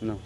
No.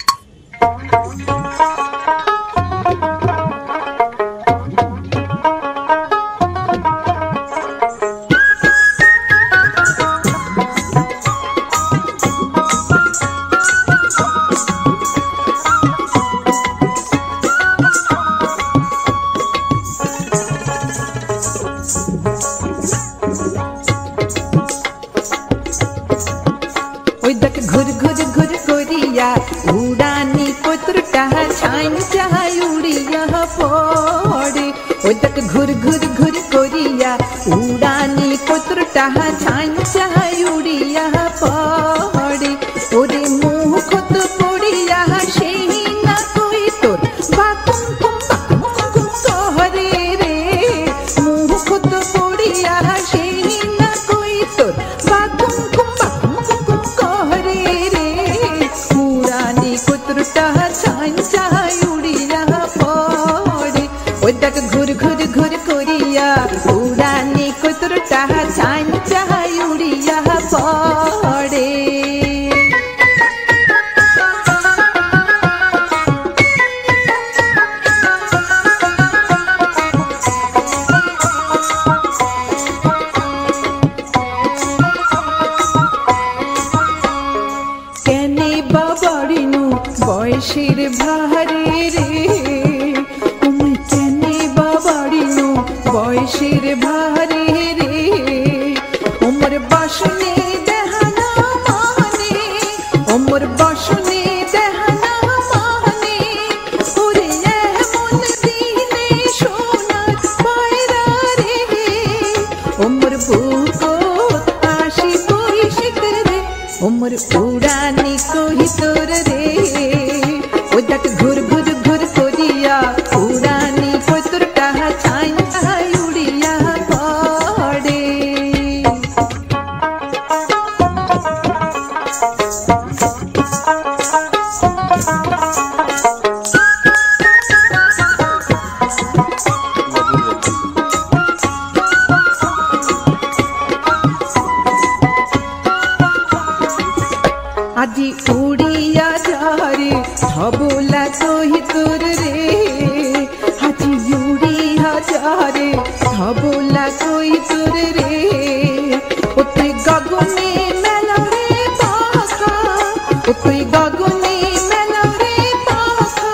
ओय देख घुर घुर घुर कोरिया उड़ानी पुत्रटा छाइन चाय उड़िया पड़े। ओय देख घुर घुर घुर कोरिया उड़ानी पुत्रटा छाइन चाय उड़िया पड़े। ओरे मुँह खुद पड़िया সেই না কই তোর বাকুম কুম कहरे रे मुँह खुद पड़िया সেই না কই তোর বাকুম কুম कहरे रे उड़ानी पुत्रटा छाइन चाय उड़िया पड़े। ओय देख घुर घुर घुर कोरिया उड़ानी पुत्रटा छाइन चाय उड़िया पड़े। কেনে বাবারিনু বয়সের ভারে রে তুমি কেনে বাবারিনু বয়সের ভারে রে ওমর বাসনে দেহানা মানে ওমর বাসনে দেহানা মানে ওরে এমন দিনে সোনার পায়রা রে ওমর বুকো আসি বৈশিক রে ওমর उड़ानी कोई तोर रे। ओ देख घुर घुर घुर कोरिया उड़ानी कोई तोरटा छाइन चाय उड़िया पड़े। আজি উড়িয়া যারে ছবলা কহি তোর রে আজি উড়িয়া যারে ছবলা কহি তোর রে ও তুই গগনে মেলা রে পাখা ও তুই গগনে মেলা রে পাখা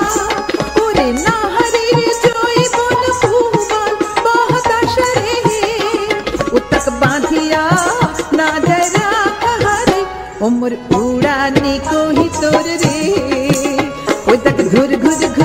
ওরে নাহারির জৈবন ভুবন বাতাস রে ও তক বাঁধিয়া না জরা कहरे उमर उड़ानी कोई तोर रे। ओ देख घुर घुर घुर